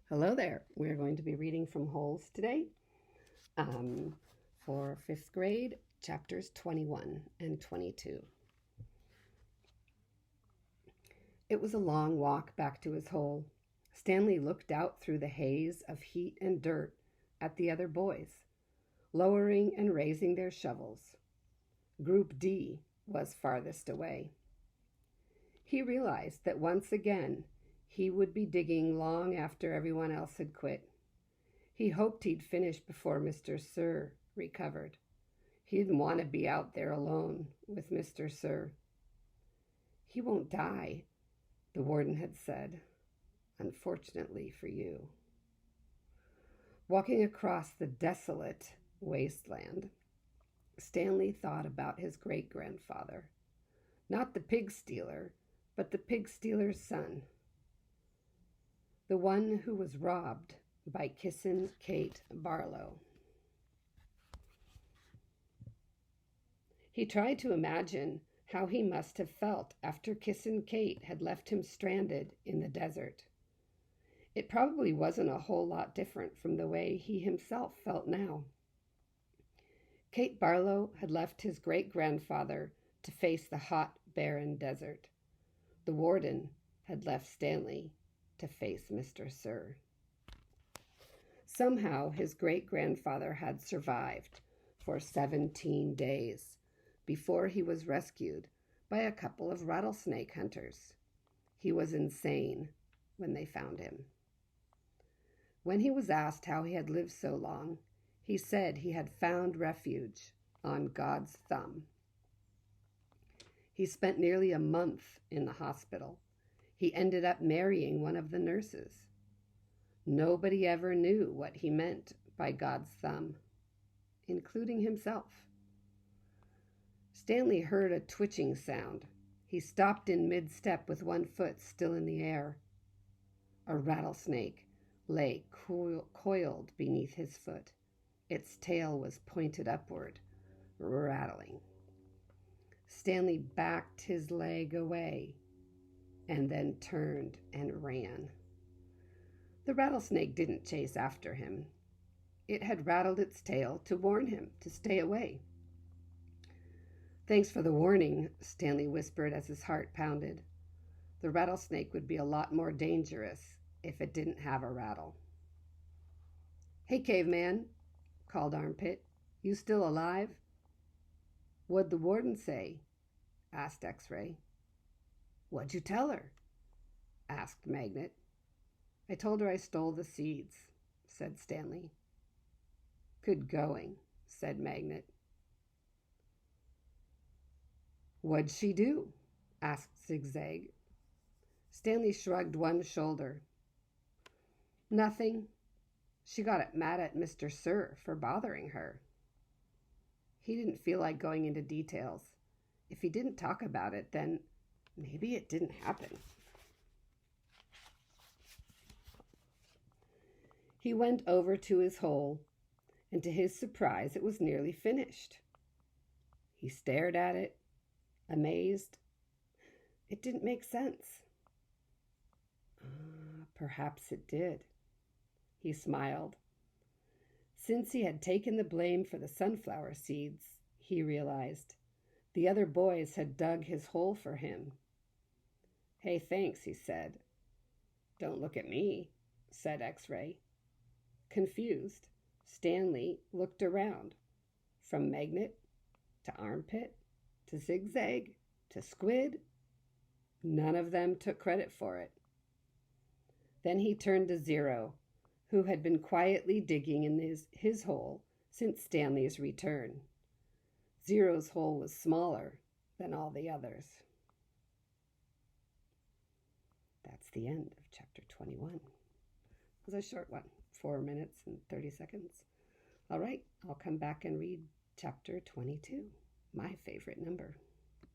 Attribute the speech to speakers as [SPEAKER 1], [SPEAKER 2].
[SPEAKER 1] Hello there. We're going to be reading from Holes today for fifth grade, chapters 21 and 22. It was a long walk back to his hole. Stanley looked out through the haze of heat and dirt at the other boys, lowering and raising their shovels. Group D was farthest away. He realized that once again he would be digging long after everyone else had quit. He hoped he'd finish before Mr. Sir recovered. He didn't want to be out there alone with Mr. Sir. "He won't die," the warden had said. "Unfortunately for you." Walking across the desolate wasteland, Stanley thought about his great-grandfather. Not the pig stealer, but the pig stealer's son. The one who was robbed by Kissin' Kate Barlow. He tried to imagine how he must have felt after Kissin' Kate had left him stranded in the desert. It probably wasn't a whole lot different from the way he himself felt now. Kate Barlow had left his great-grandfather to face the hot, barren desert. The warden had left Stanley to face Mr. Sir. Somehow his great-grandfather had survived for 17 days before he was rescued by a couple of rattlesnake hunters. He was insane when they found him. When he was asked how he had lived so long, he said he had found refuge on God's thumb. He spent nearly a month in the hospital. He ended up marrying one of the nurses. Nobody ever knew what he meant by God's thumb, including himself. Stanley heard a twitching sound. He stopped in mid-step with one foot still in the air. A rattlesnake lay coiled beneath his foot. Its tail was pointed upward, rattling. Stanley backed his leg away and then turned and ran. The rattlesnake didn't chase after him. It had rattled its tail to warn him to stay away. "Thanks for the warning," Stanley whispered as his heart pounded. The rattlesnake would be a lot more dangerous if it didn't have a rattle. "Hey, caveman," called Armpit. "You still alive?" "What'd the warden say?" asked X-Ray. "What'd you tell her?" asked Magnet. "I told her I stole the seeds," said Stanley. "Good going," said Magnet. "What'd she do?" asked Zigzag. Stanley shrugged one shoulder. "Nothing. She got mad at Mr. Sir for bothering her." He didn't feel like going into details. If he didn't talk about it, then maybe it didn't happen. He went over to his hole, and to his surprise, it was nearly finished. He stared at it, amazed. It didn't make sense. Perhaps it did. He smiled. Since he had taken the blame for the sunflower seeds, he realized, the other boys had dug his hole for him. "Hey, thanks," he said. "Don't look at me," said X-Ray. Confused, Stanley looked around. From Magnet to Armpit to Zigzag to Squid, none of them took credit for it. Then he turned to Zero, who had been quietly digging in his hole since Stanley's return. Zero's hole was smaller than all the others. That's the end of chapter 21. It was a short one, 4 minutes and 30 seconds. All right, I'll come back and read chapter 22, my favorite number.